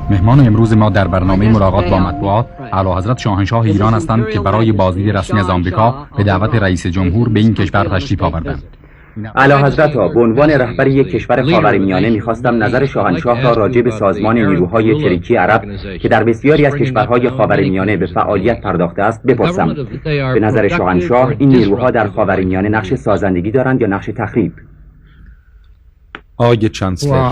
مهمان امروز ما در برنامه ملاقات با مطبوعات اعلیحضرت شاهنشاه ایران هستند که برای بازدید رسمی از آمریکا به دعوت رئیس جمهور به این کشور تشریف آوردند. اعلیحضرت ها، به عنوان رهبر یک کشور خاورمیانه می‌خواستم نظر شاهنشاه را راجع به سازمان نیروهای چریکی عرب که در بسیاری از کشورهای خاورمیانه به فعالیت پرداخته است بپرسم. به نظر شاهنشاه این نیروها در خاورمیانه نقش سازندگی دارند یا نقش تخریب؟ آقای چانسلر،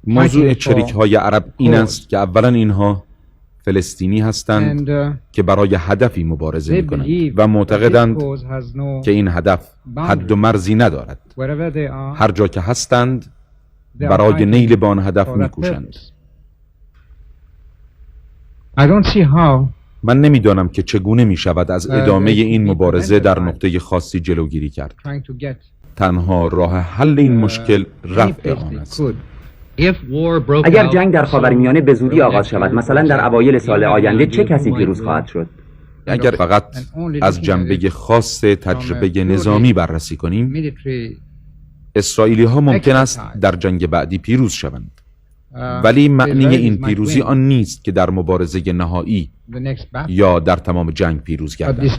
موضوع چریک‌های عرب این است که اولا اینها فلسطینی هستند که برای هدفی مبارزه می‌کنند و معتقدند که این هدف حد و مرزی ندارد. هر جا که هستند برای نیل به آن هدف می‌کوشند. من نمی‌دانم که چگونه می‌شود از ادامه این مبارزه در نقطه خاصی جلوگیری کرد. تنها راه حل این مشکل رفع آن است. اگر جنگ در خاورمیانه به زودی آغاز شود، مثلا در اوایل سال آینده، چه کسی پیروز خواهد شد؟ اگر فقط از جنبه خاص تجربه نظامی بررسی کنیم، اسرائیلی ها ممکن است در جنگ بعدی پیروز شوند، ولی معنی این پیروزی آن نیست که در مبارزه نهایی یا در تمام جنگ پیروز گردند.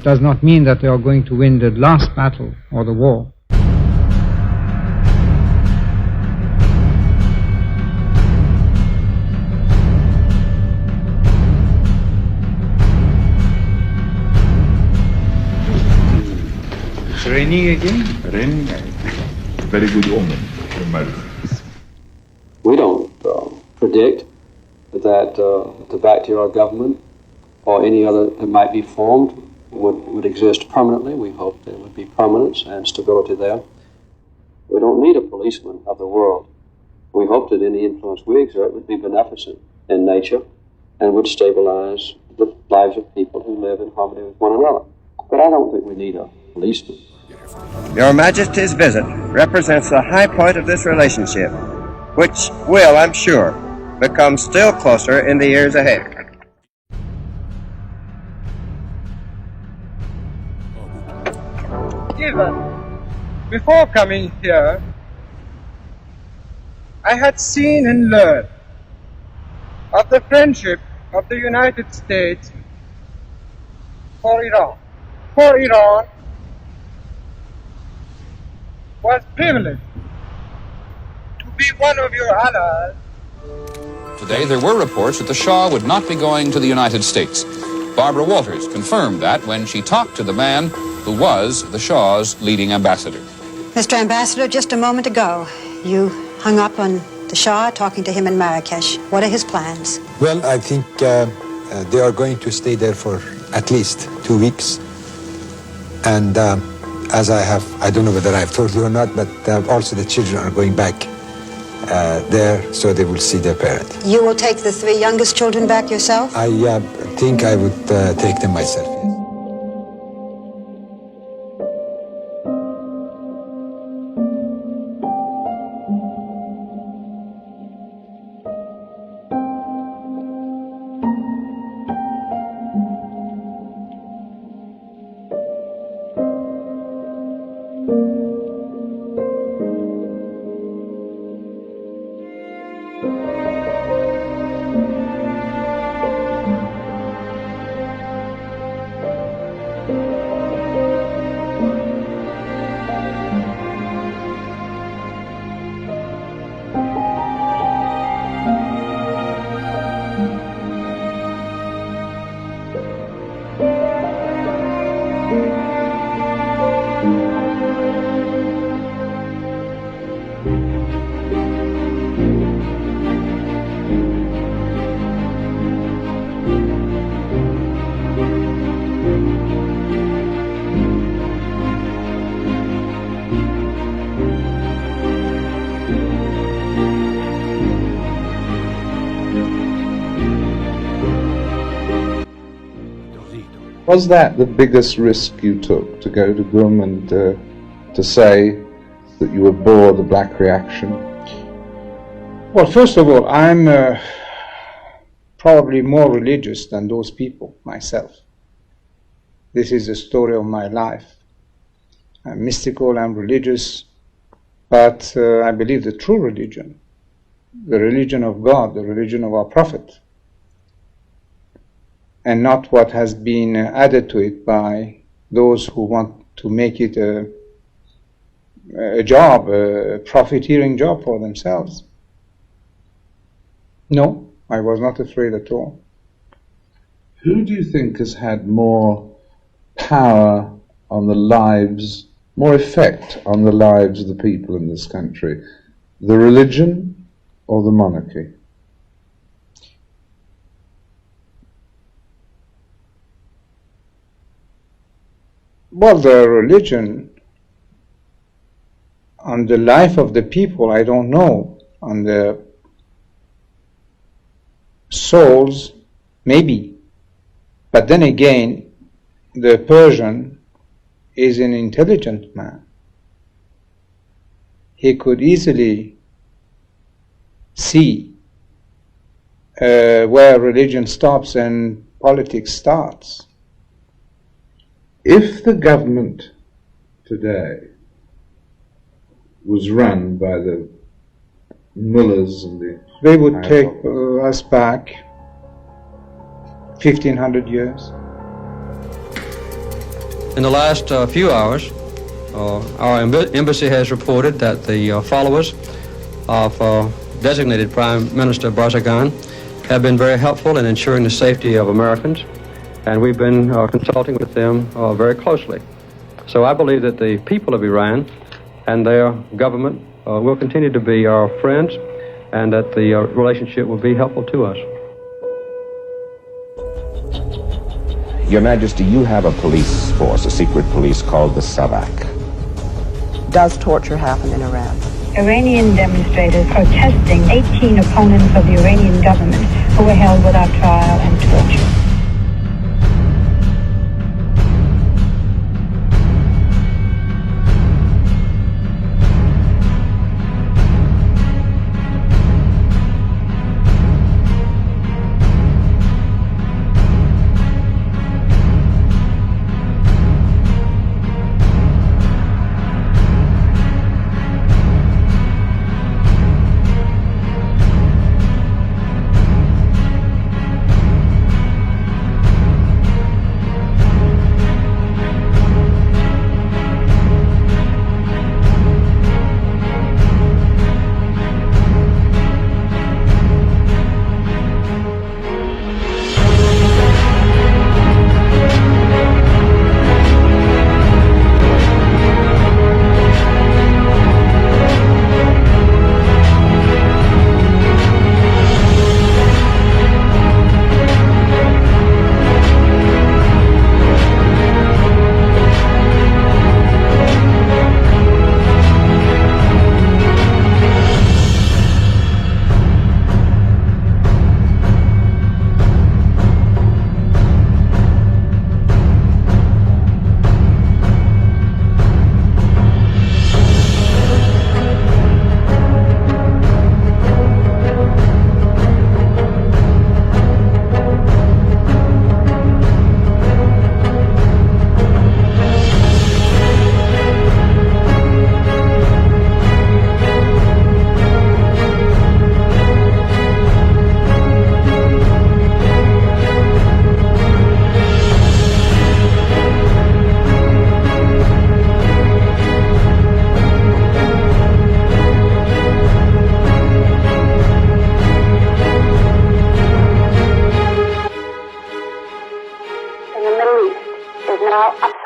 Raining again? Raining, very good omen. We don't predict that the bacterial government or any other that might be formed would exist permanently. We hope there would be permanence and stability there. We don't need a policeman of the world. We hope that any influence we exert would be beneficent in nature and would stabilize the lives of people who live in harmony with one another. But I don't think we need a policeman. Your Majesty's visit represents the high point of this relationship, which will, I'm sure, become still closer in the years ahead. Even before coming here, I had seen and learned of the friendship of the United States for Iran. For Iran was privileged to be one of your allies. Today there were reports that the Shah would not be going to the United States. Barbara Walters confirmed that when she talked to the man who was the Shah's leading ambassador. Mr. Ambassador, just a moment ago, you hung up on the Shah talking to him in Marrakesh. What are his plans? Well, I think they are going to stay there for at least 2 weeks. And as I don't know whether I've told you or not, but also the children are going back there, so they will see their parents. You will take the 3 youngest children back yourself? I think I would take them myself. Yes. Was that the biggest risk you took, to go to Gum and to say that you were bored of the black reaction? Well, first of all, I'm probably more religious than those people myself. This is the story of my life. I'm mystical, I'm religious, but I believe the true religion the religion of God, the religion of our Prophet, and not what has been added to it by those who want to make it a job, a profiteering job for themselves. No, I was not afraid at all. Who do you think has had more power on the lives, more effect on the lives of the people in this country? The religion or the monarchy? Well, the religion on the life of the people, I don't know. On the souls, maybe. But then again, the Persian is an intelligent man. He could easily see where religion stops and politics starts. If the government today was run by the mullahs and the... They would take us back 1,500 years. In the last few hours, our embassy has reported that the followers of designated Prime Minister Barzaghan have been very helpful in ensuring the safety of Americans, and we've been consulting with them very closely. So I believe that the people of Iran and their government will continue to be our friends, and that the relationship will be helpful to us. Your Majesty, you have a police force, a secret police called the Savak. Does torture happen in Iran? Iranian demonstrators protesting 18 opponents of the Iranian government who were held without trial and torture.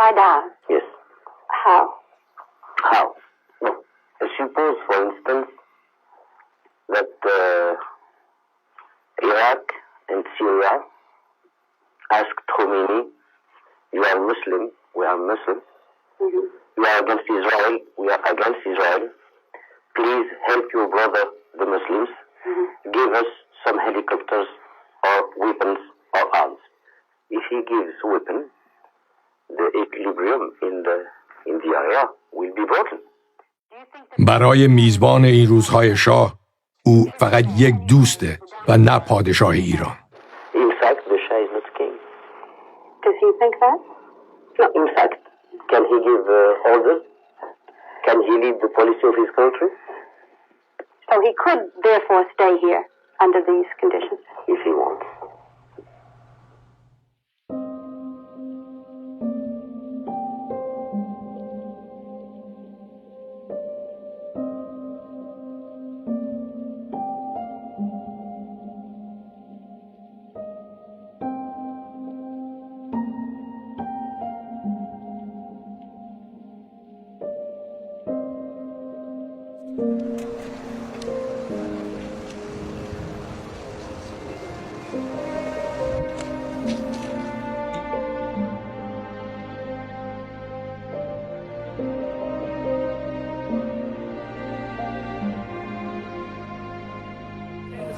upside down? Yes. How? How? No. Suppose, for instance, that Iraq and Syria asked Khomeini, you are Muslim, we are Muslim. Mm-hmm. You are against Israel, we are against Israel. Please help your brother, the Muslims. Mm-hmm. Give us some helicopters or weapons or arms. If he gives weapon, the equilibrium in the area will be broken. برای میزبان این روزهای شاه او فقط یک دوسته و نه پادشاه ایران. In fact, the Shah is not king. Does he think that? No, in fact, can he give orders? Can he lead the policy of his country? So he could therefore stay here under these conditions. If he wants.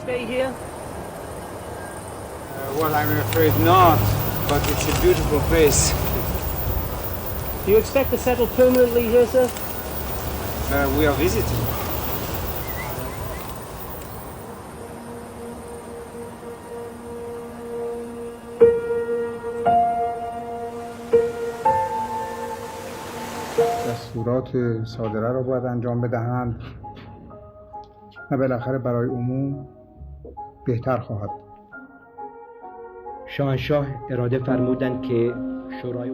Stay here? Well, I'm afraid not, but it's a beautiful place. Do you expect to settle permanently here, sir? We are visiting. دستورات صادره را باید انجام بدهند و بالاخره برای عموم بهتر خواهد بود. شاهنشاه اراده فرمودند که شورای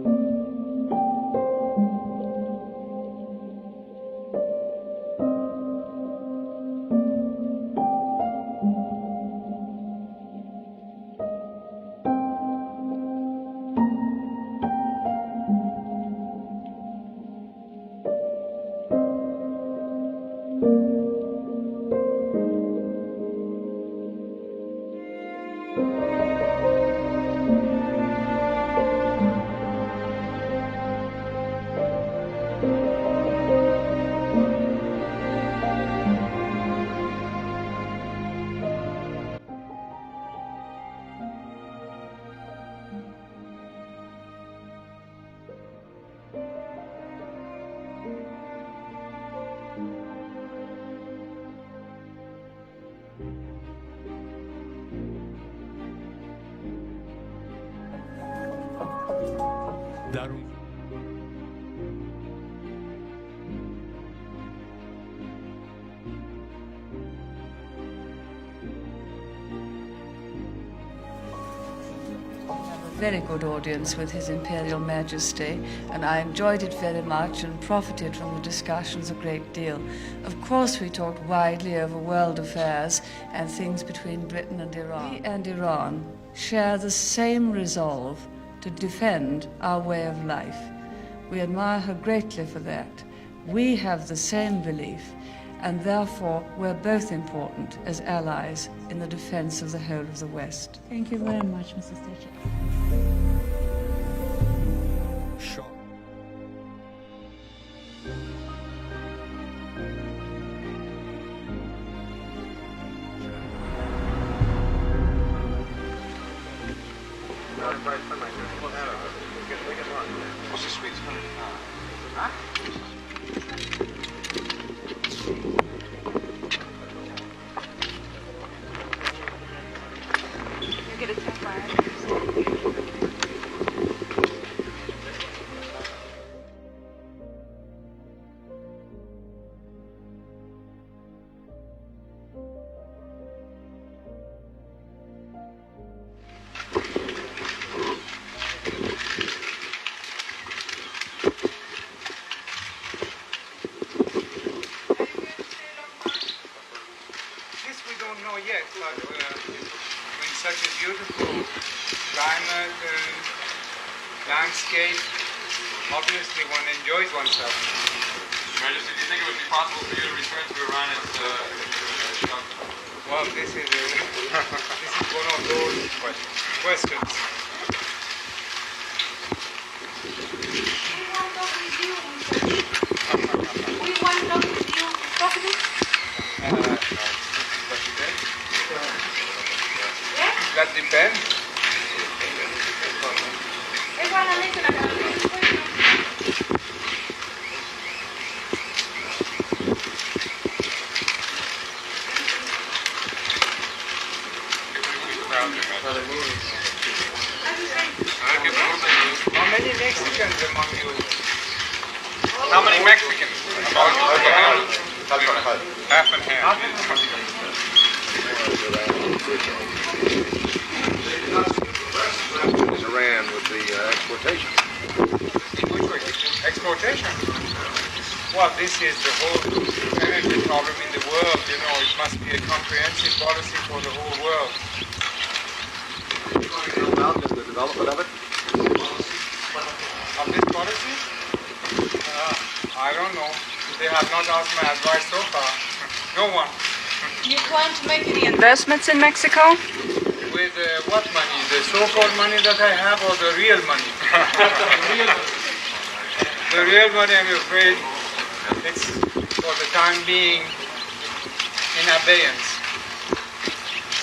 very good audience with His Imperial Majesty, and I enjoyed it very much and profited from the discussions a great deal. Of course, we talked widely over world affairs and things between Britain and Iran. We and Iran share the same resolve to defend our way of life. We admire her greatly for that. We have the same belief, and therefore we're both important as allies in the defense of the whole of the West. Thank you very much, Mrs. Thatcher. Shah. What's the sweets? Huh? You get a sapphire. Yet, but in such a beautiful climate, landscape, obviously one enjoys oneself. Your Majesty, do you think it would be possible for you to return to Iran as well, this is one of those questions. We want to with you, possibly? That depends. How many Mexicans among you? How many Mexicans? Half and half. Iran with the exportation. Which way? Exportation? Well, this is the whole energy problem in the world. You know, it must be a comprehensive policy for the whole world. About the development of it? Of this policy? I don't know. They have not asked my advice so far. No one. You plan to make any investments in Mexico? With what money? The so-called money that I have or the real money? The real money, I'm afraid, it's for the time being in abeyance.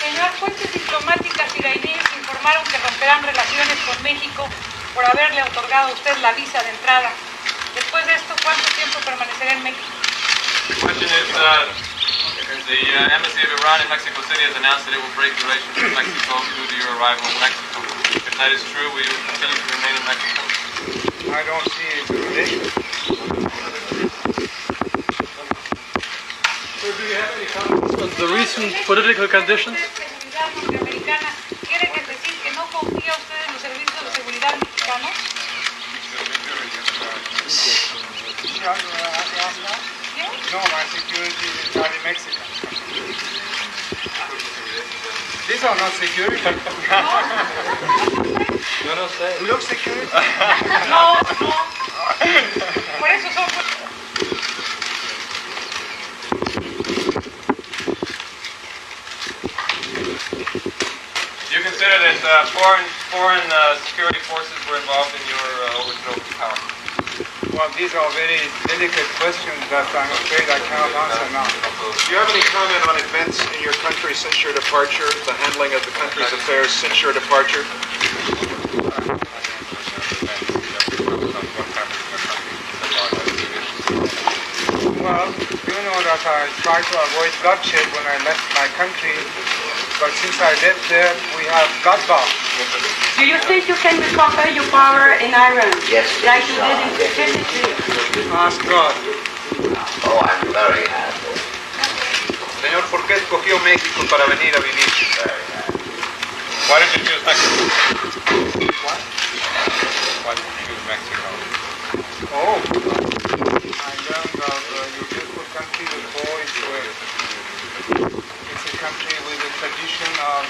Señor, fuentes diplomáticas iraníes informaron que romperán relaciones con México por haberle otorgado a usted la visa de entrada. Después de esto, ¿cuánto tiempo permanecerá en México? The question is, the embassy of Iran in Mexico City has announced that it will break relations with Mexico due to your arrival in Mexico. If that is true, will you continue to remain in Mexico? I don't see it relation. So do you have any comments on the recent political conditions? ¿Quiere decir que no confía usted en los servicios de seguridad mexicanos? No, my security is entirely Mexican. These are not security. Yo no sé. Look security. No. Por eso son... You consider that foreign security forces were involved in your overthrow of power? Well, these are very delicate questions that I'm afraid I cannot answer now. Do you have any comment on events in your country since your departure, the handling of the country's affairs since your departure? Well, you know that I try to avoid bloodshed when I left my country, but since I left there, we have bloodbath. Do you think you can recover your power in Iran? Yes, like you did in 53? Ask God. Oh, I'm very happy. Señor, ¿por qué escogió México para venir a vivir? Why did you choose Mexico? What? Why did you choose Mexico? Oh, I learned of your beautiful country with boys where it's a country with a tradition of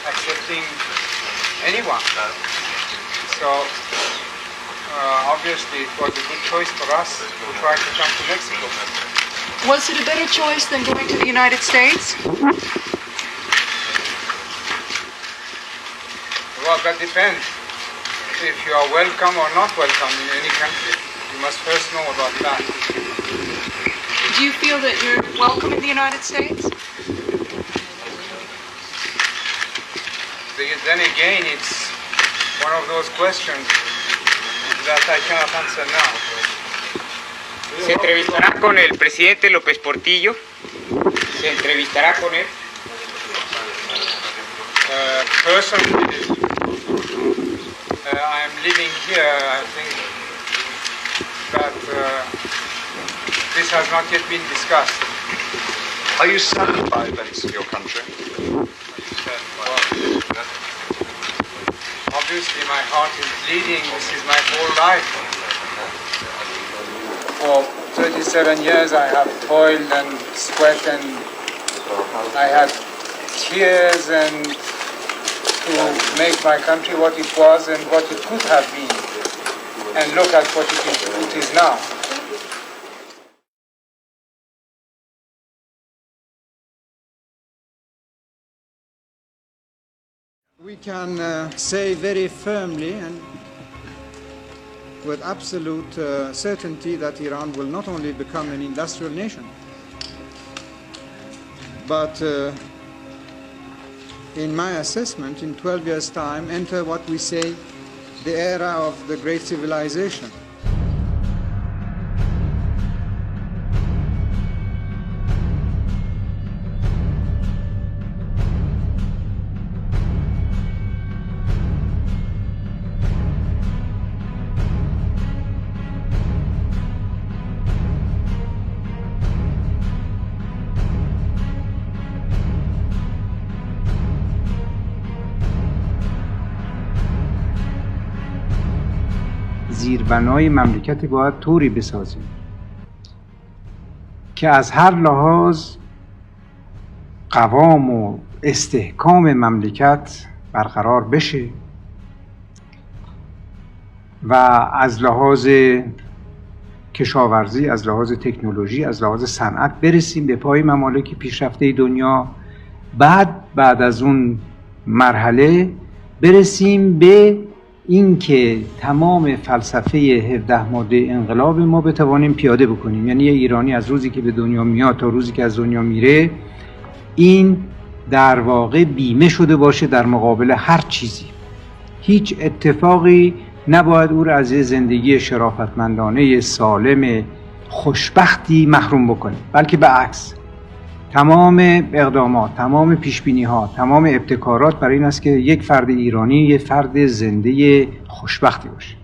accepting anyone. So, obviously it was a good choice for us to try to come to Mexico. Was it a better choice than going to the United States? Well, that depends. If you are welcome or not welcome in any country, you must first know about that. Do you feel that you're welcome in the United States? Then again, it's one of those questions that I cannot answer now. ¿Se entrevistará con el presidente López Portillo? ¿Se entrevistará con él? Personally, I'm living here. I think that this has not yet been discussed. Are you saddened by events in your country? Obviously, my heart is bleeding. This is my whole life. For 37 years, I have toiled and sweat, and I had tears and to make my country what it was and what it could have been. And look at what it is now. We can say very firmly and with absolute certainty that Iran will not only become an industrial nation, but in my assessment, in 12 years' time, enter what we say the era of the great civilization. زیربنای مملکت باید طوری بسازیم که از هر لحاظ قوام و استحکام مملکت برقرار بشه و از لحاظ کشاورزی، از لحاظ تکنولوژی، از لحاظ صنعت برسیم به پای ممالک پیشرفته دنیا. بعد از اون مرحله برسیم به اینکه تمام فلسفه 17 ماده انقلاب ما بتوانیم پیاده بکنیم. یعنی یه ایرانی از روزی که به دنیا میاد تا روزی که از دنیا میره، این در واقع بیمه شده باشه در مقابل هر چیزی. هیچ اتفاقی نباید او را از زندگی شرافتمندانه سالم خوشبختی محروم بکنه، بلکه به عکس تمام اقدامات، تمام پیشبینی‌ها، تمام ابتکارات برای این است که یک فرد ایرانی یک فرد زنده خوشبختی باشه.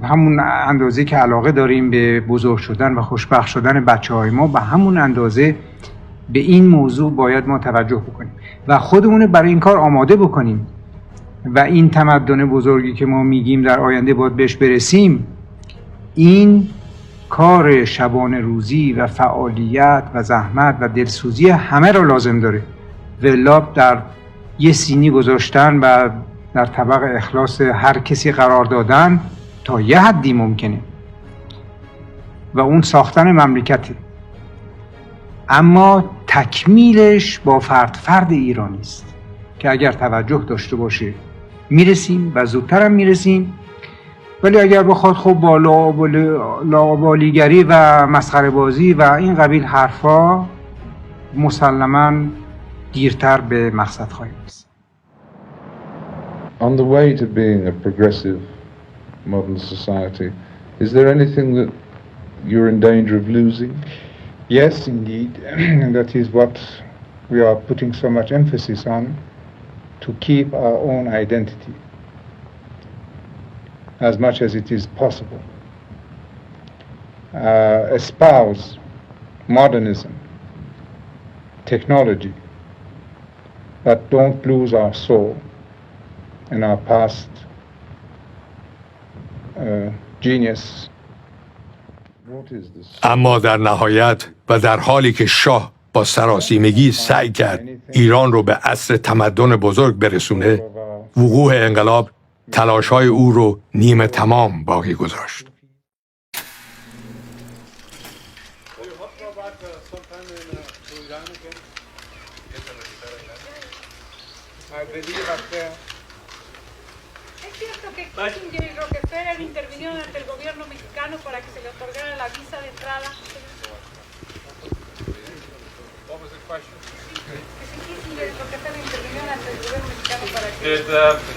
همون اندازه که علاقه داریم به بزرگ شدن و خوشبخت شدن بچه‌های ما، به همون اندازه به این موضوع باید ما توجه بکنیم و خودمون برای این کار آماده بکنیم و این تمدن بزرگی که ما میگیم در آینده باید بهش برسیم، این کار شبانه روزی و فعالیت و زحمت و دلسوزی همه رو لازم داره. ولا در یه سینی گذاشتن و در طبق اخلاص هر کسی قرار دادن تا یه حدی ممکنه و اون ساختن مملکته، اما تکمیلش با فرد ایرانی است که اگر توجه داشته باشه میرسیم و زودتر هم میرسیم. ولی اگر بخواد خب با لاابالیگری و مسخره بازی و این قبیل حرفا، مسلماً دیرتر به مقصد خواهیم رسید. On the way to being a progressive modern society, is there anything that you're in danger of losing? Yes, indeed. And that is what we are putting so much emphasis on, to keep our own identity as much as it is possible. Espouse modernism, technology, but don't lose our soul and our past genius. اما در نهایت و در حالی که شاه با سراسیمگی سعی کرد ایران رو به عصر تمدن بزرگ برسونه، وقوع انقلاب تلاش‌های او رو نیمه تمام باقی گذاشت.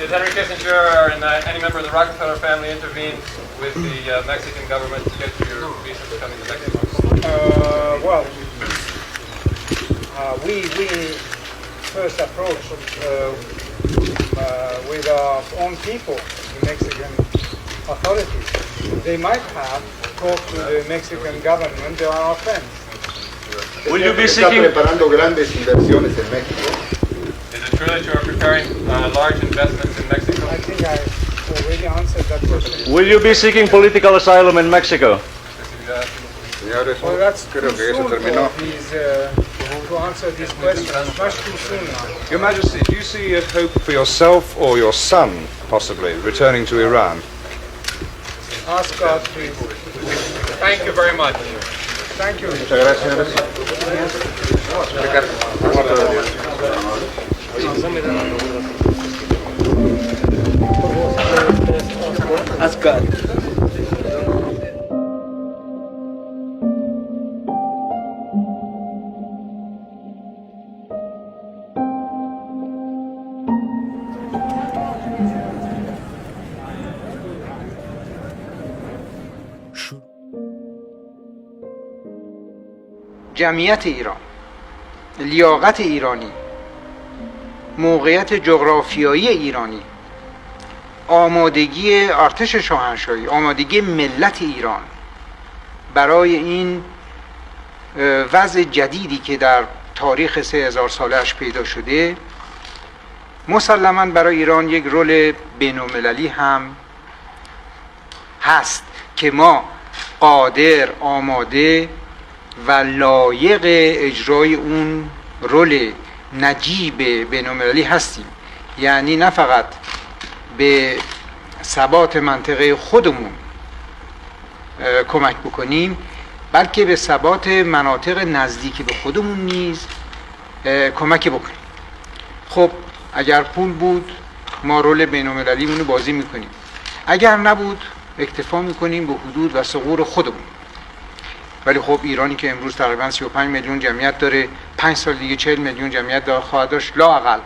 Did Henry Kissinger and any member of the Rockefeller family intervene with the Mexican government to get your visa to come into Mexico? Well, we first approached with our own people, the Mexican authorities. They might have talked to the Mexican government. They are our friends. Will you be seeking? Preparando grandes inversiones en México. Is it true that you are preparing large investments in Mexico? I think I already answered that question. Will you be seeking political asylum in Mexico? Well, that's too soon to answer this question. It's much too soon now. Your Majesty, do you see a hope for yourself or your son, possibly, returning to Iran? Ask God, please. Thank you very much. Thank you. Muchas gracias. Ask God. جمعیت ایران، لیاقت ایرانی، موقعیت جغرافیایی ایرانی، آمادگی ارتش شاهنشاهی، آمادگی ملت ایران برای این وضع جدیدی که در تاریخ 3000 ساله‌اش پیدا شده، مسلماً برای ایران یک رول بین‌المللی هم هست که ما قادر، آماده و لایق اجرای اون رول نجیب بین‌المللی هستیم. یعنی نه فقط به ثبات منطقه خودمون کمک بکنیم، بلکه به ثبات مناطق نزدیک به خودمون نیز کمک بکنیم. خب اگر پول بود ما رول بین‌المللیمون رو بازی میکنیم، اگر نبود اکتفا میکنیم به حدود و ثغور خودمون. ولی خب ایرانی که امروز تقریبا 35 میلیون جمعیت داره، 5 سال دیگه 40 میلیون جمعیت خواهد داشت، لااقل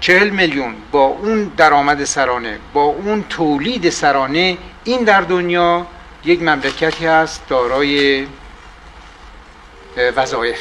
40 میلیون با اون درآمد سرانه، با اون تولید سرانه، این در دنیا یک مملکتی هست دارای وظایف.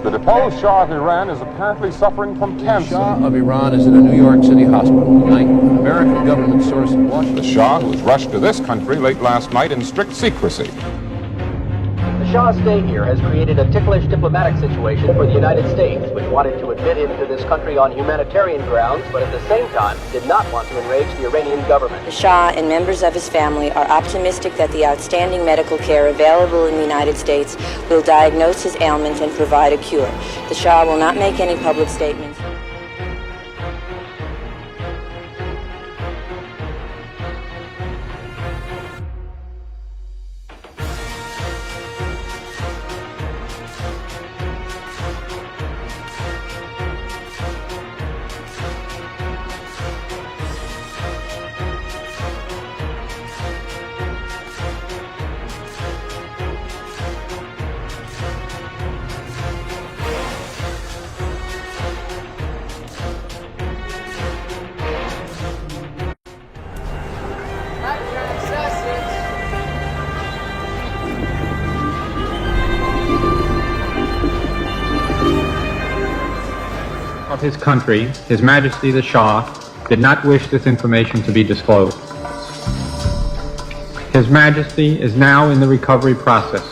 The deposed Shah of Iran is apparently suffering from cancer. The Shah of Iran is in a New York City hospital tonight. An American government source in Washington. The Shah, who was rushed to this country late last night in strict secrecy. The Shah's stay here has created a ticklish diplomatic situation for the United States, which wanted to admit him to this country on humanitarian grounds, but at the same time did not want to enrage the Iranian government. The Shah and members of his family are optimistic that the outstanding medical care available in the United States will diagnose his ailments and provide a cure. The Shah will not make any public statements. Of his country, His Majesty the Shah did not wish this information to be disclosed. His Majesty is now in the recovery process.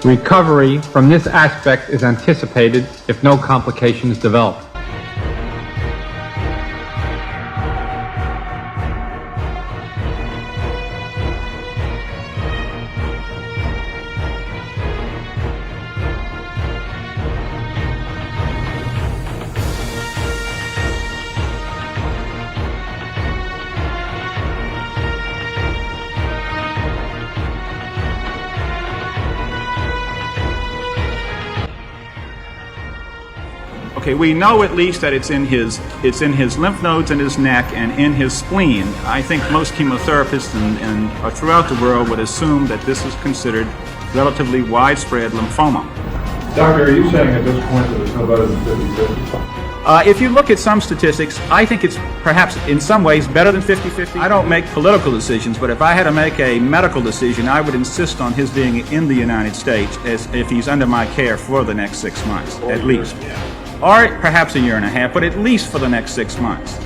Recovery from this aspect is anticipated if no complications develop. Okay, we know at least that it's in his lymph nodes and his neck and in his spleen. I think most chemotherapists and throughout the world would assume that this is considered relatively widespread lymphoma. Doctor, are you saying at this point that it's no better than 50-50? If you look at some statistics, I think it's perhaps in some ways better than 50-50. I don't make political decisions, but if I had to make a medical decision, I would insist on his being in the United States as if he's under my care for the next 6 months, at least. Or perhaps a year and a half, but at least for the next 6 months.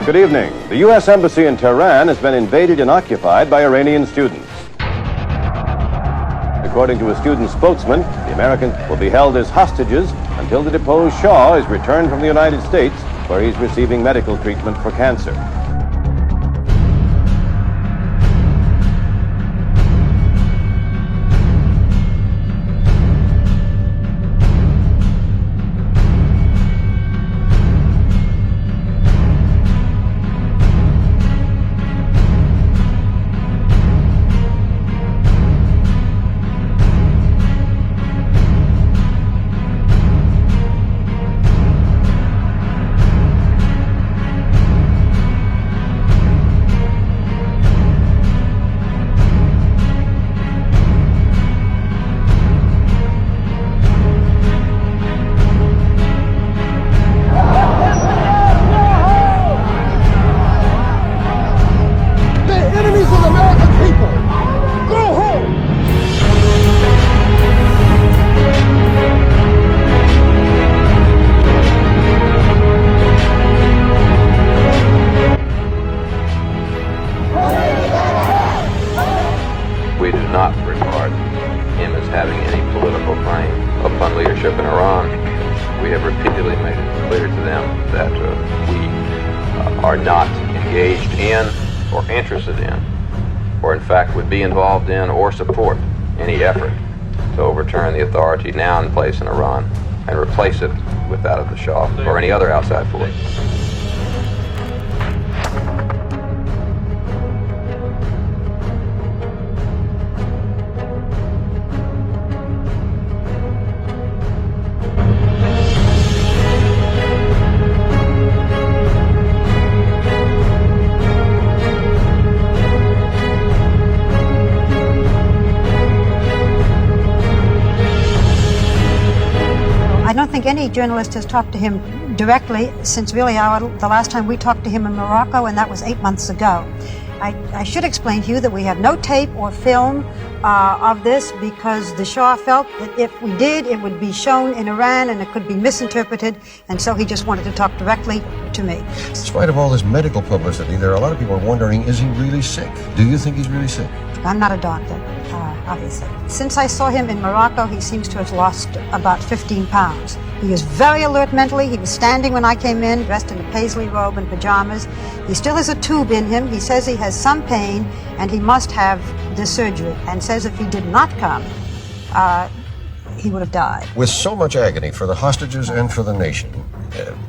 Good evening. The U.S. Embassy in Tehran has been invaded and occupied by Iranian students. According to a student spokesman, the Americans will be held as hostages until the deposed Shah is returned from the United States, where he's receiving medical treatment for cancer. We do not regard him as having any political claim upon leadership in Iran. We have repeatedly made it clear to them that we are not engaged in or interested in, or in fact would be involved in or support any effort to overturn the authority now in place in Iran and replace it with that of the Shah or any other outside force. I don't think any journalist has talked to him directly since really the last time we talked to him in Morocco, and that was 8 months ago. I should explain to you that we have no tape or film of this because the Shah felt that if we did, it would be shown in Iran and it could be misinterpreted, and so he just wanted to talk directly to me. In spite of all this medical publicity, there are a lot of people wondering, is he really sick? Do you think he's really sick? I'm not a doctor, obviously. Since I saw him in Morocco, he seems to have lost about 15 pounds. He is very alert mentally. He was standing when I came in, dressed in a paisley robe and pajamas. He still has a tube in him. He says he has some pain and he must have the surgery, and says if he did not come, he would have died. With so much agony for the hostages and for the nation,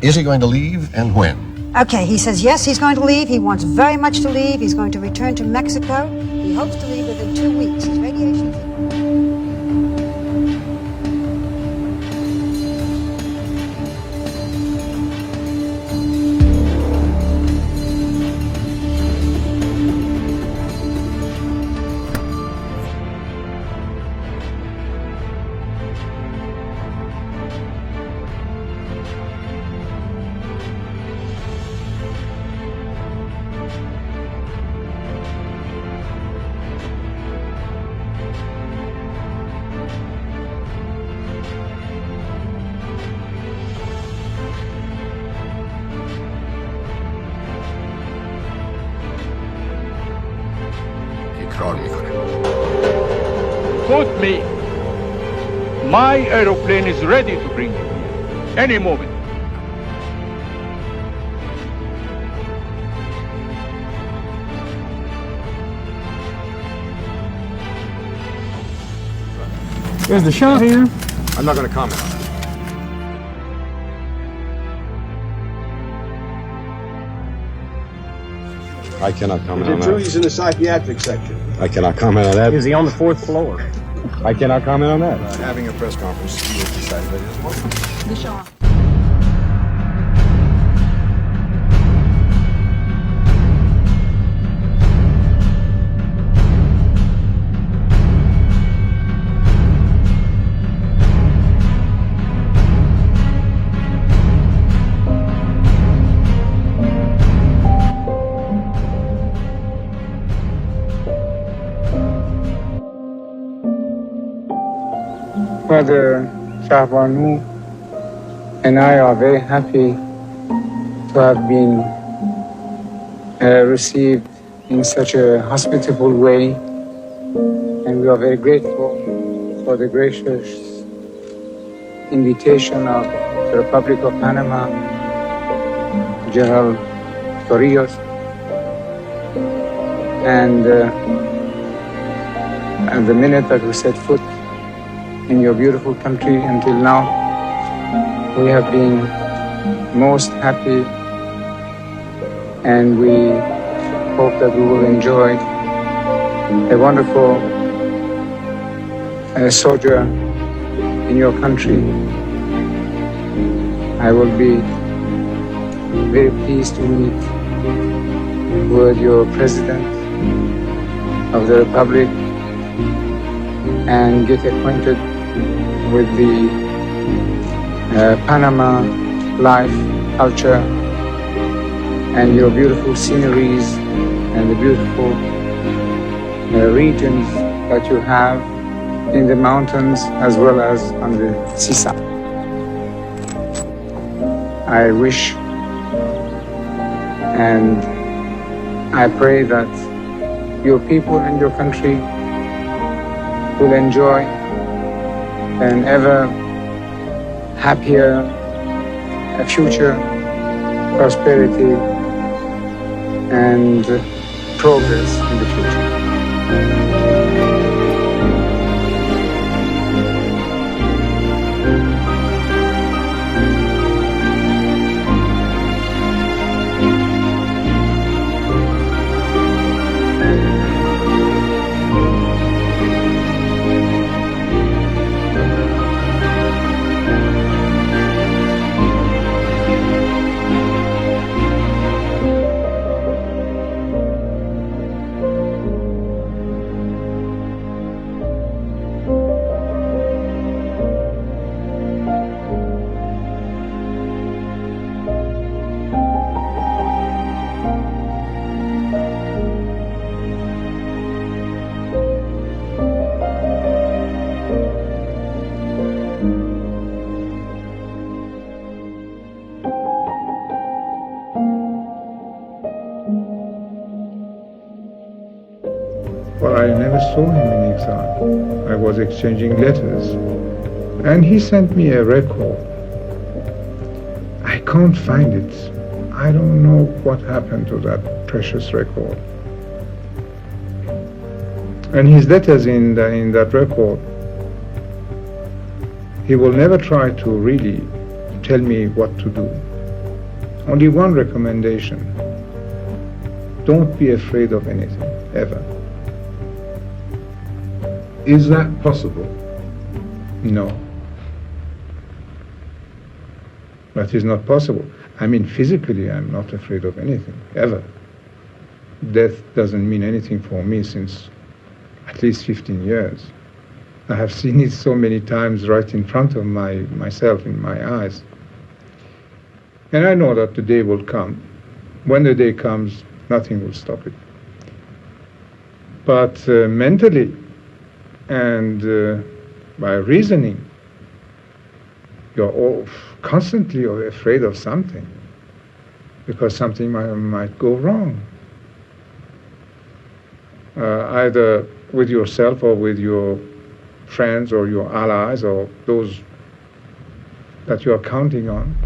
is he going to leave, and when? Okay, he says yes, he's going to leave. He wants very much to leave. He's going to return to Mexico. He hopes to leave within 2 weeks. His radiation treatment. Quote me, my aeroplane is ready to bring you here, any moment. Is the Shah here? I'm not going to comment on it. I cannot comment on that. True, he's in the psychiatric section. I cannot comment on that. Is he on the 4th floor? I cannot comment on that. Having a press conference, he has decided that it is welcome. The Shah. Mother Shahbanu and I are very happy to have been received in such a hospitable way, and we are very grateful for the gracious invitation of the Republic of Panama, General Torrijos, and the minute that we set foot in your beautiful country until now, we have been most happy, and we hope that we will enjoy a wonderful sojourn in your country. I will be very pleased to meet with your President of the Republic and get acquainted with the Panama life, culture, and your beautiful sceneries and the beautiful regions that you have in the mountains as well as on the seaside. I wish and I pray that your people and your country will enjoy an ever happier future, prosperity, and progress in the future. Well, I never saw him in exile. I was exchanging letters, and he sent me a record. I can't find it. I don't know what happened to that precious record. And his letters in that record, he will never try to really tell me what to do. Only one recommendation: don't be afraid of anything, ever. Is that possible? No. That is not possible. I mean, physically, I'm not afraid of anything, ever. Death doesn't mean anything for me since at least 15 years. I have seen it so many times right in front of myself, in my eyes. And I know that the day will come. When the day comes, nothing will stop it. But mentally, and by reasoning, you're all constantly afraid of something, because something might go wrong, either with yourself or with your friends or your allies or those that you are counting on.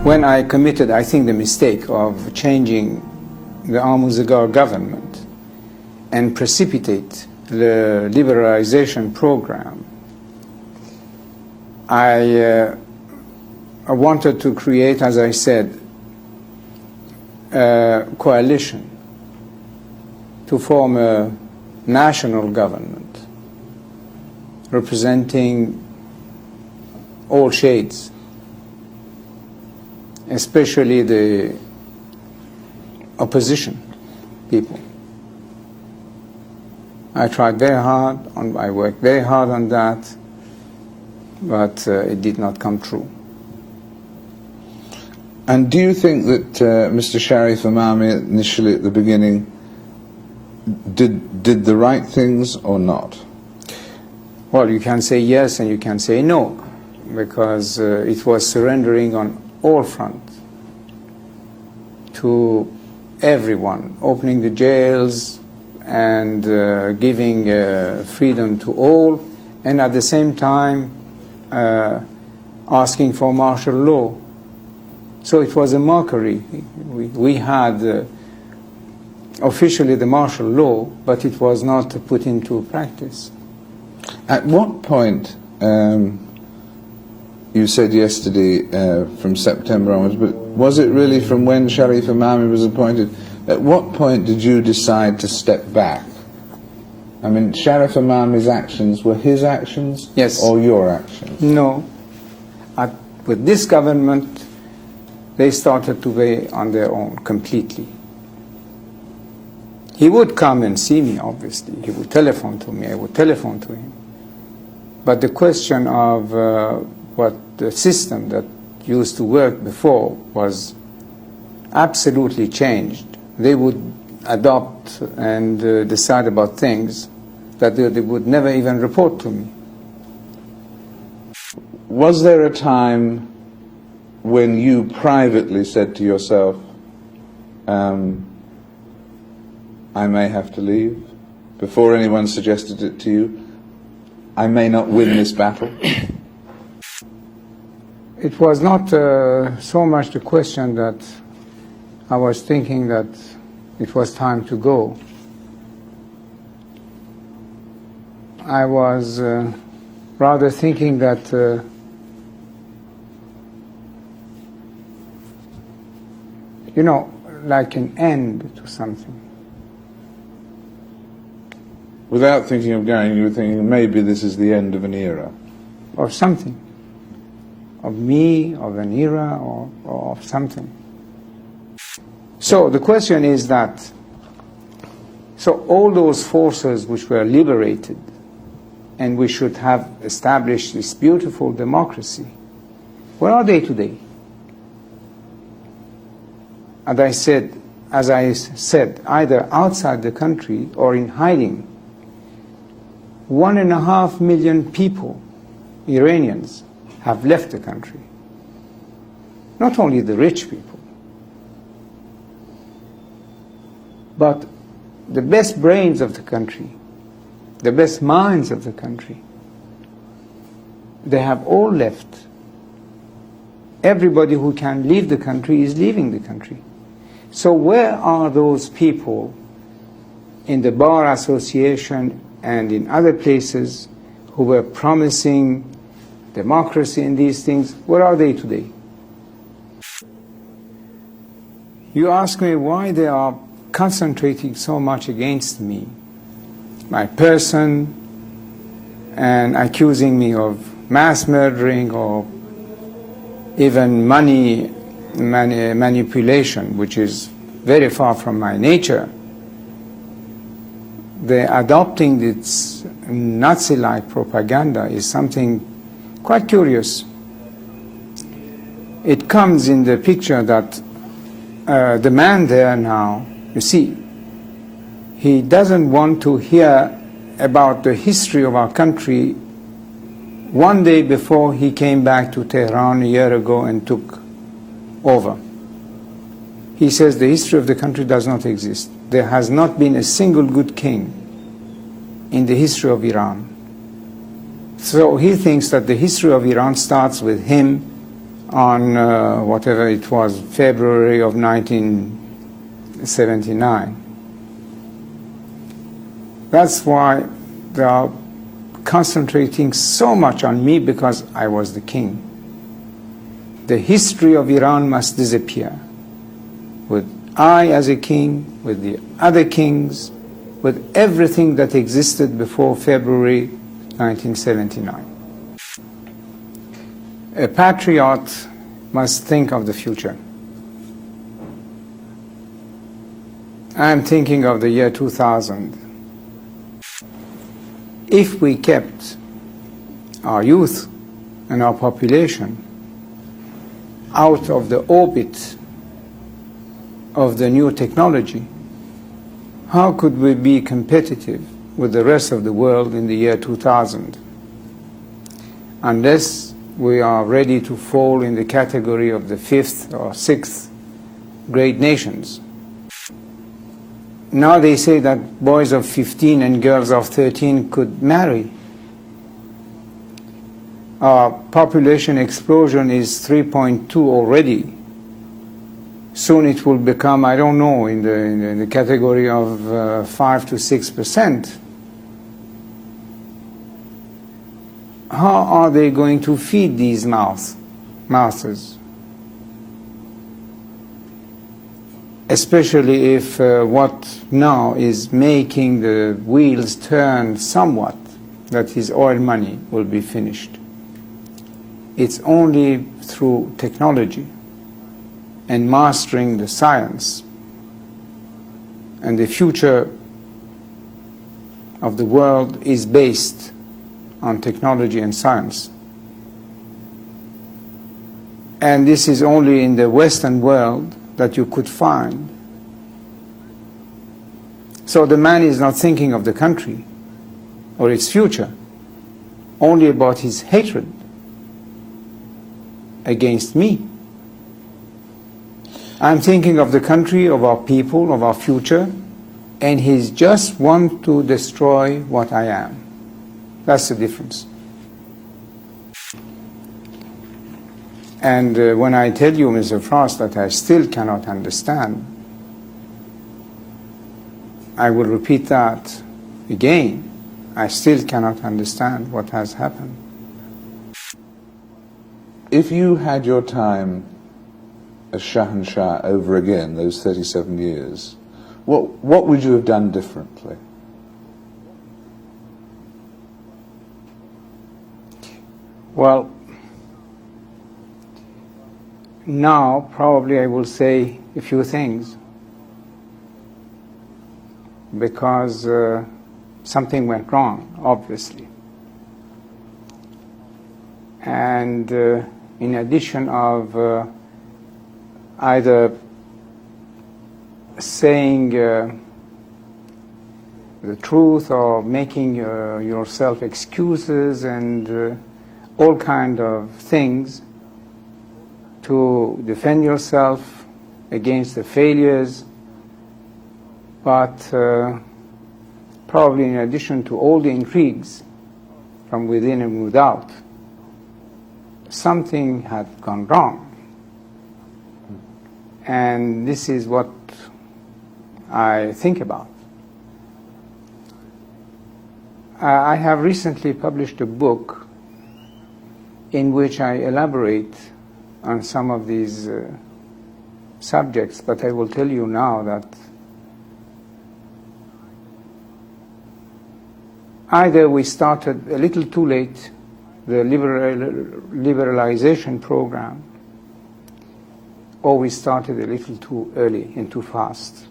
When I committed, I think, the mistake of changing the Amuzgar government and precipitate the liberalization program, I wanted to create, as I said, a coalition to form a national government representing all shades, especially the opposition people. I tried very hard, I worked very hard on that, but it did not come true. And do you think that Mr. Sharif Imami initially at the beginning did the right things or not? Well, you can say yes and you can say no, because it was surrendering on all fronts to everyone, opening the jails and giving freedom to all, and at the same time asking for martial law. So it was a mockery. We had officially the martial law, but it was not put into practice. At what point, you said yesterday from September onwards, but was it really from when Sharif Imami was appointed? At what point did you decide to step back? I mean, Sharif Imami's actions were his actions, yes, or your actions? No. With this government, they started to be on their own completely. He would come and see me, obviously. He would telephone to me. I would telephone to him. But the question of what the system that used to work before was absolutely changed. They would adopt and decide about things that they would never even report to me. Was there a time when you privately said to yourself, I may have to leave, before anyone suggested it to you? I may not win this battle? It was not so much the question that I was thinking that it was time to go. I was rather thinking that you know, like an end to something. Without thinking of going, you were thinking maybe this is the end of an era. Or something. Of me, of an era, or of something. So the question is that, so all those forces which were liberated, and we should have established this beautiful democracy, where are they today? As I said, either outside the country or in hiding. 1.5 million people, Iranians, have left the country. Not only the rich people, but the best brains of the country, the best minds of the country, they have all left. Everybody who can leave the country is leaving the country. So where are those people in the Bar Association and in other places who were promising democracy and these things? Where are they today? You ask me why they are concentrating so much against me, my person, and accusing me of mass murdering or even money manipulation, which is very far from my nature. The adopting this Nazi-like propaganda is something quite curious. It comes in the picture that the man there now, you see, he doesn't want to hear about the history of our country one day before he came back to Tehran a year ago and took over. He says the history of the country does not exist. There has not been a single good king in the history of Iran. So he thinks that the history of Iran starts with him on whatever it was, February of 1979. That's why they are concentrating so much on me, because I was the king. The history of Iran must disappear, with I as a king, with the other kings, with everything that existed before February 1979. A patriot must think of the future. I'm thinking of the year 2000. If we kept our youth and our population out of the orbit of the new technology, how could we be competitive with the rest of the world in the year 2000? Unless we are ready to fall in the category of the 5th or 6th great nations. Now they say that boys of 15 and girls of 13 could marry. Our population explosion is 3.2 already. Soon it will become, I don't know, in the category of 5 to 6%. How are they going to feed these masses? Especially if what now is making the wheels turn somewhat, that is oil money, will be finished. It's only through technology and mastering the science, and the future of the world is based on technology and science. And this is only in the Western world that you could find. So the man is not thinking of the country or its future, only about his hatred against me. I'm thinking of the country, of our people, of our future, and he's just want to destroy what I am. That's the difference. And when I tell you, Mr. Frost, that I still cannot understand, I will repeat that again. I still cannot understand what has happened. If you had your time as Shah over again, those 37 years, what would you have done differently? Well, now probably I will say a few things, because something went wrong, obviously. And in addition of either saying the truth or making yourself excuses and all kind of things to defend yourself against the failures, but probably in addition to all the intrigues from within and without, something had gone wrong. And this is what I think about. I have recently published a book in which I elaborate on some of these subjects, but I will tell you now that either we started a little too late the liberalization program, or we started a little too early and too fast.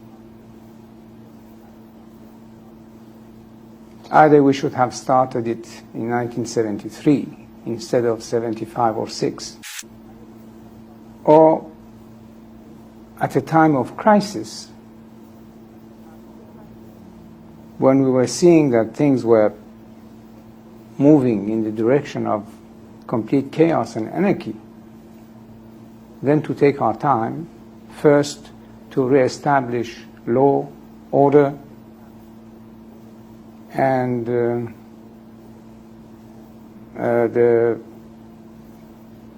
Either we should have started it in 1973 instead of 75 or 6, or at a time of crisis, when we were seeing that things were moving in the direction of complete chaos and anarchy, then to take our time, first to reestablish law, order, and the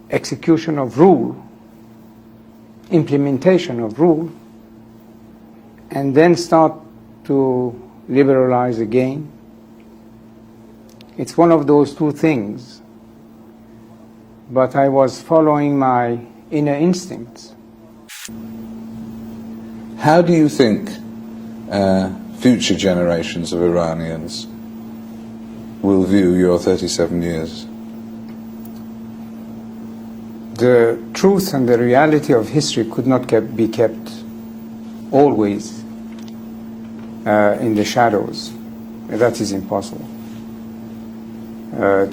execution of rule, implementation of rule, and then start to liberalize again. It's one of those two things, but I was following my inner instincts. How do you think future generations of Iranians will view your 37 years? The truth and the reality of history could not be kept always in the shadows. That is impossible.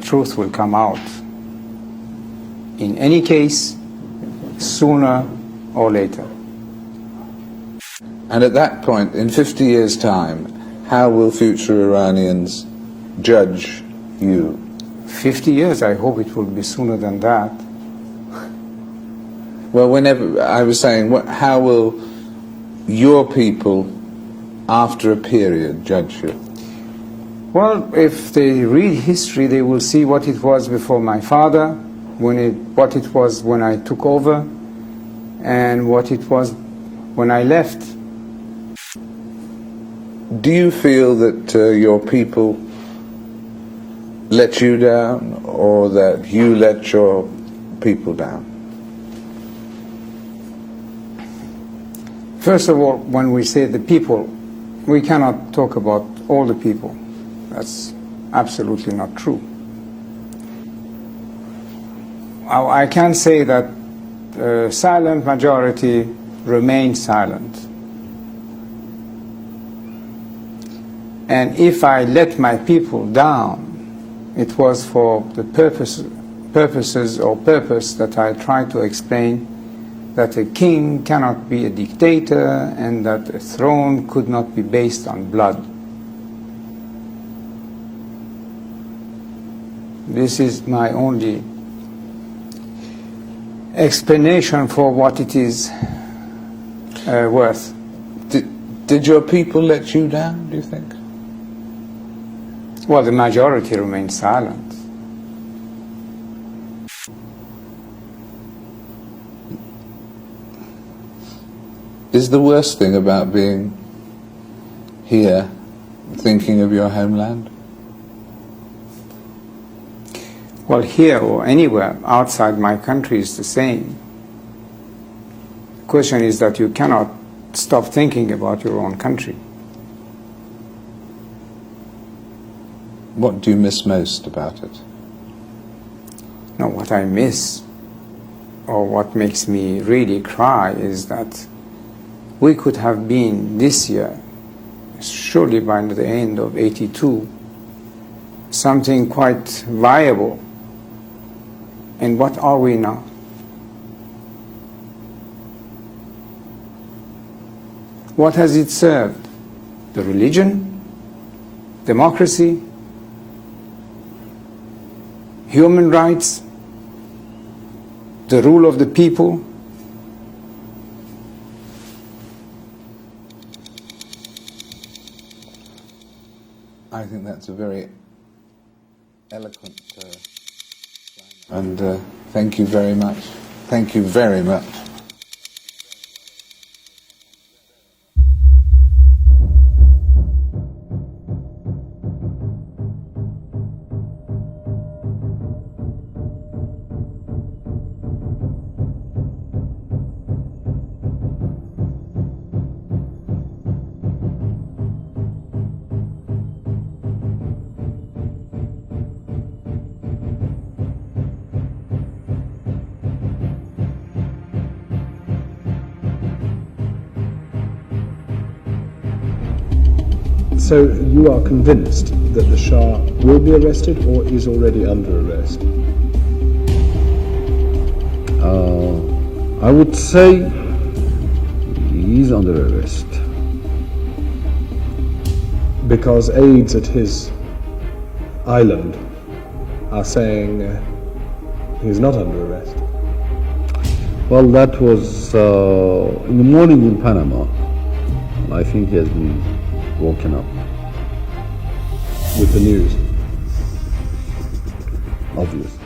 Truth will come out in any case, sooner or later. And at that point, in 50 years' time, how will future Iranians judge you? 50 years, I hope it will be sooner than that. Well, whenever, I was saying, how will your people, after a period, judge you? Well, if they read history, they will see what it was before my father, what it was when I took over, and what it was when I left. Do you feel that your people let you down, or that you let your people down? First of all, when we say the people, we cannot talk about all the people. That's absolutely not true. I can say that the silent majority remain silent. And if I let my people down, it was for the purpose that I tried to explain, that a king cannot be a dictator and that a throne could not be based on blood. This is my only explanation for what it is worth. Did your people let you down, do you think? Well, the majority remained silent. Is the worst thing about being here, thinking of your homeland? Well, here or anywhere outside my country is the same. The question is that you cannot stop thinking about your own country. What do you miss most about it? No, what I miss, or what makes me really cry, is that we could have been this year, surely by the end of '82, something quite viable. And what are we now? What has it served? The religion? Democracy? Human rights? The rule of the people? I think that's a very eloquent and thank you very much. Thank you very much. So you are convinced that the Shah will be arrested or is already under arrest? I would say he's under arrest. Because aides at his island are saying he's not under arrest. Well, that was in the morning in Panama. I think he has been woken up. With the news? Obvious.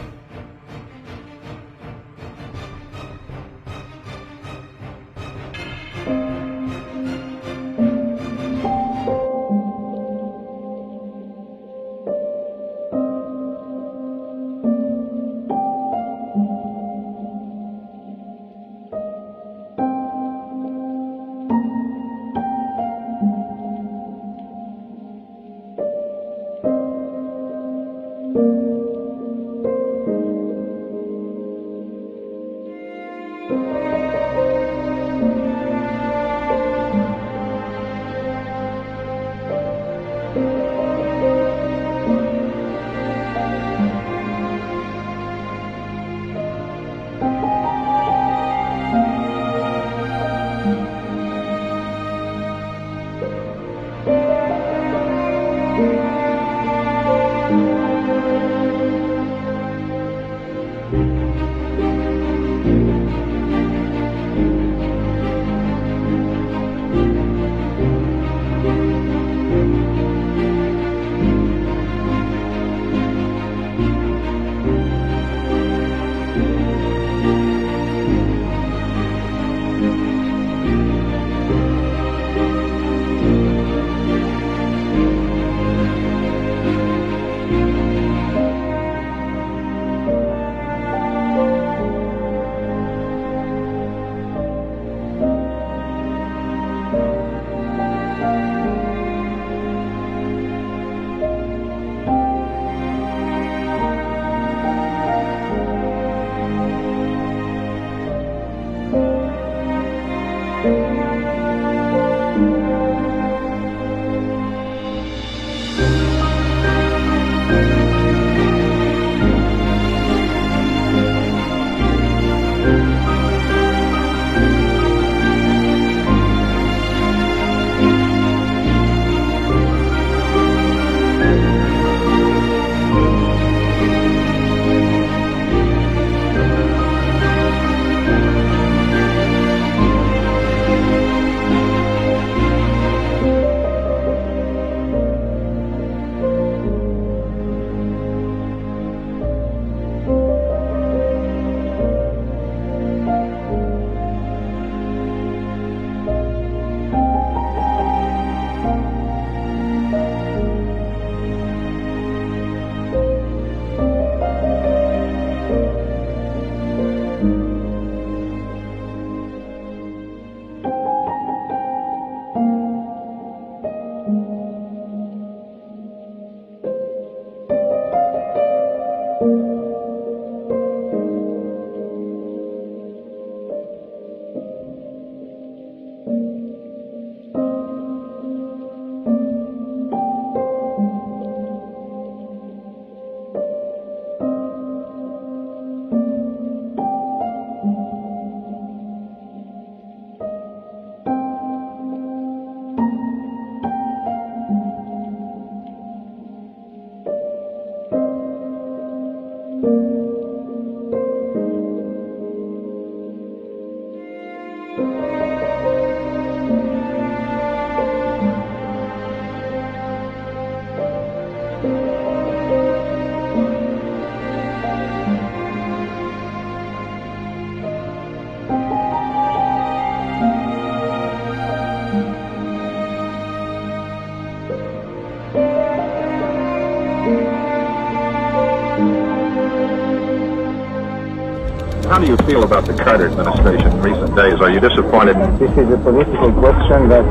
How do you feel about the Carter administration in recent days? Are you disappointed? This is a political question that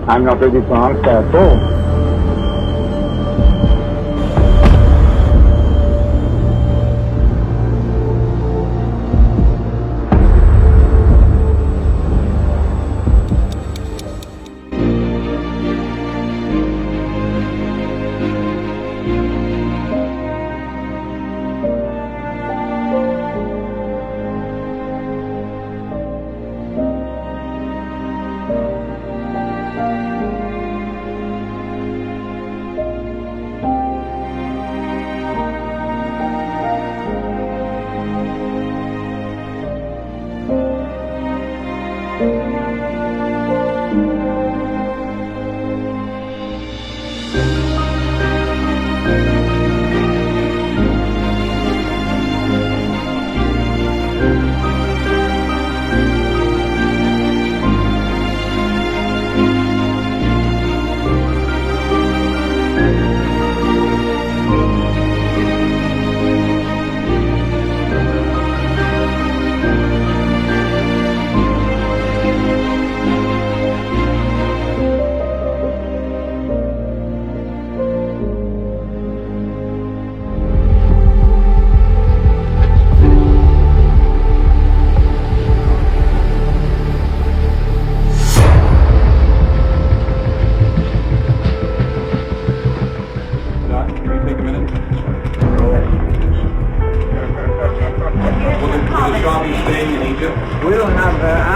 I'm not ready to answer at all.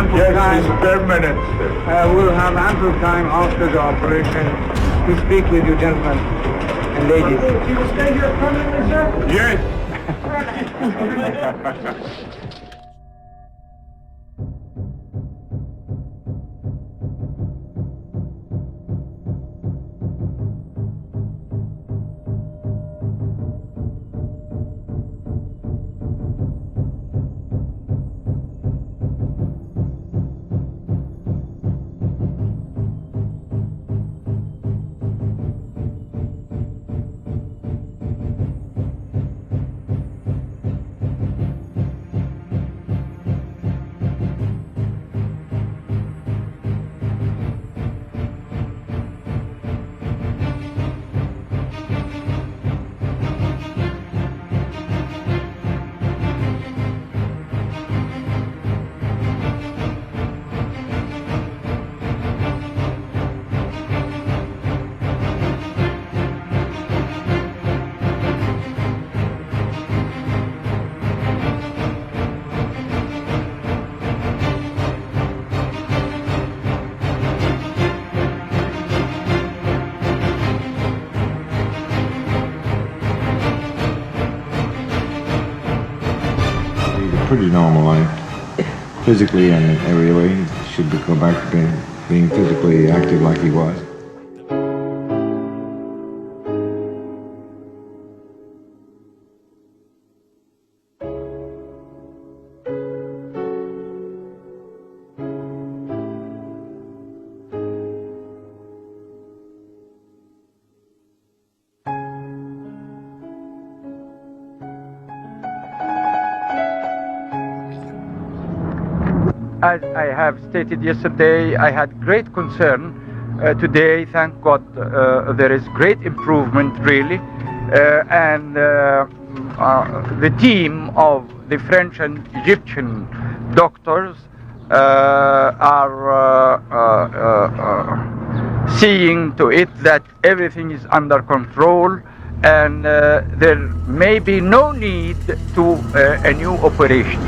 ample time. Yes, 10 minutes. We'll have ample time after the operation to speak with you, gentlemen and ladies. You will stay here permanently, sir? Yes. Pretty normal life, physically and in every way. He should go back to being physically active like he was. As I have stated yesterday, I had great concern. Today, thank God, there is great improvement, really. And the team of the French and Egyptian doctors are seeing to it that everything is under control, and there may be no need to a new operation.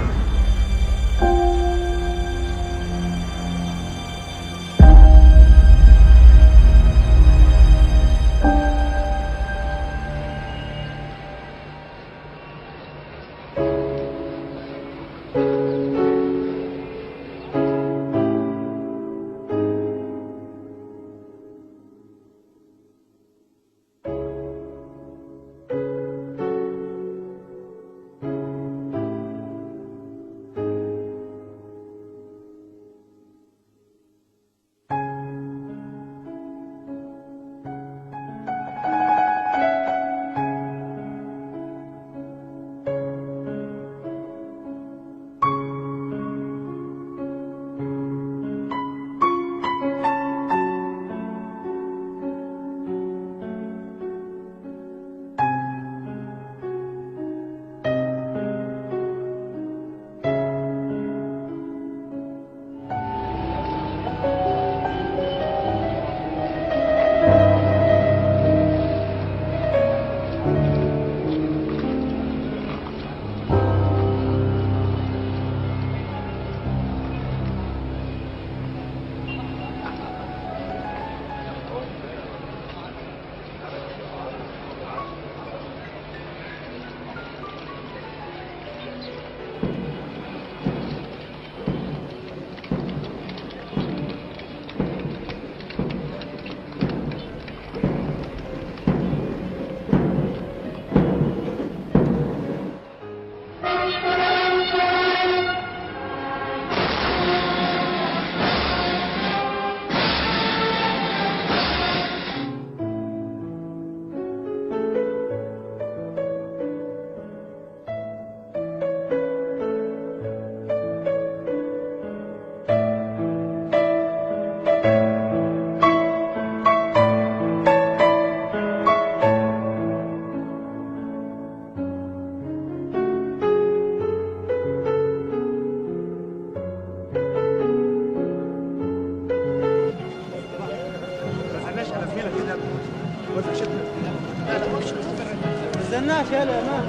استناش يلا يا مان.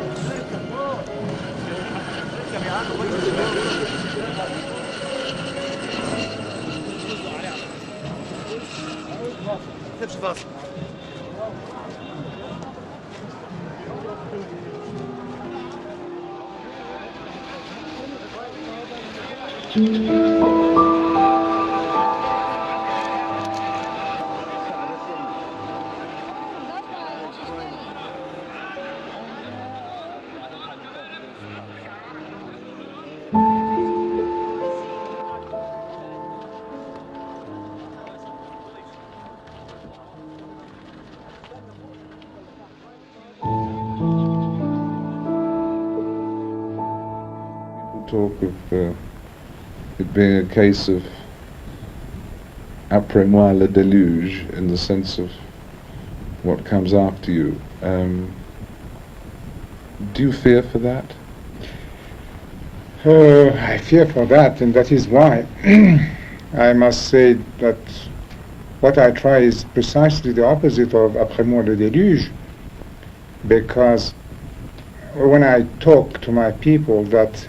Talk of it being a case of après moi le déluge, in the sense of what comes after you. Do you fear for that? I fear for that, and that is why I must say that what I try is precisely the opposite of après moi le déluge, because when I talk to my people that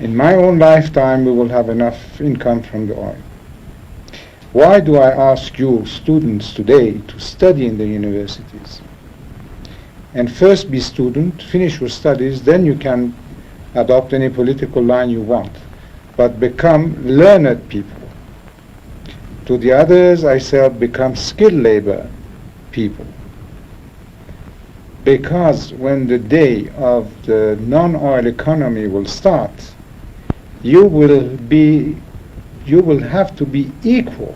in my own lifetime we will have enough income from the oil. Why do I ask you students today to study in the universities? And first be student, finish your studies, then you can adopt any political line you want. But become learned people. To the others I said become skilled labor people. Because when the day of the non-oil economy will start, you will have to be equal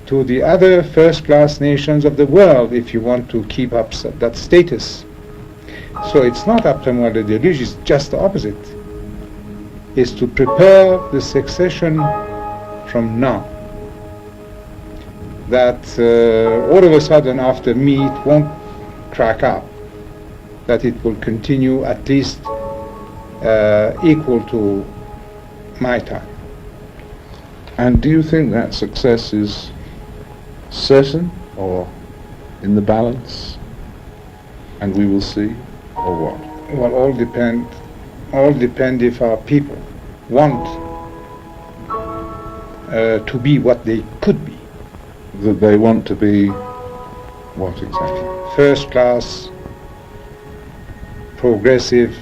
to the other first-class nations of the world if you want to keep up that status. So it's not après moi le déluge, it's just the opposite. It's to prepare the succession from now. That all of a sudden after me it won't crack up, that it will continue at least equal to my time. And do you think that success is certain or in the balance, and we will see, or what? Well, all depend if our people want to be what they could be. That they want to be what exactly? First class, progressive,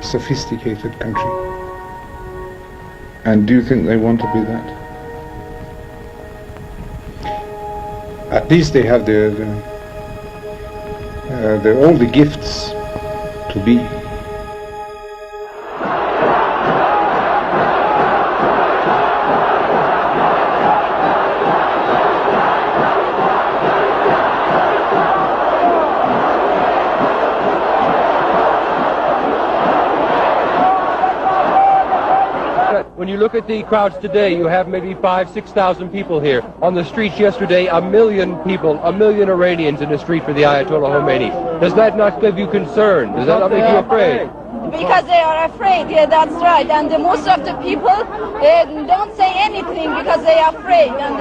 sophisticated country. And do you think they want to be that? At least they have all the gifts to be. When you look at the crowds today, you have maybe 5,000-6,000 people here. On the streets yesterday, 1 million people, 1 million Iranians in the street for the Ayatollah Khomeini. Does that not give you concern? Does that not make you afraid? Because they are afraid, yeah, that's right. And most of the people don't say anything because they are afraid. And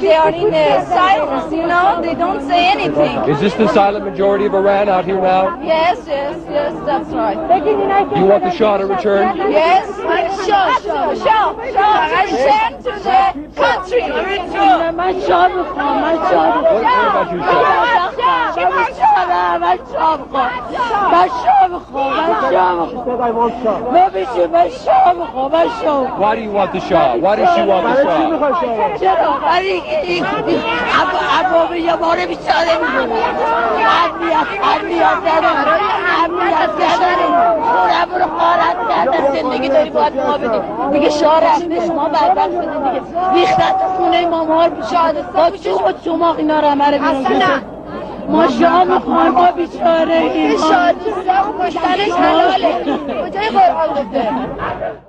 they are in silence, you know, they don't say anything. Is this the silent majority of Iran out here now? Yes, that's right. Do you want the Shah to return? Yes, Shah, return to the country. What about you, Why do you want the Shah? Why does she want the ما شاه میخوایم ما بیچاره ایم. شاه دوست دارم مشترک حلاله. کجای قرآن گفته؟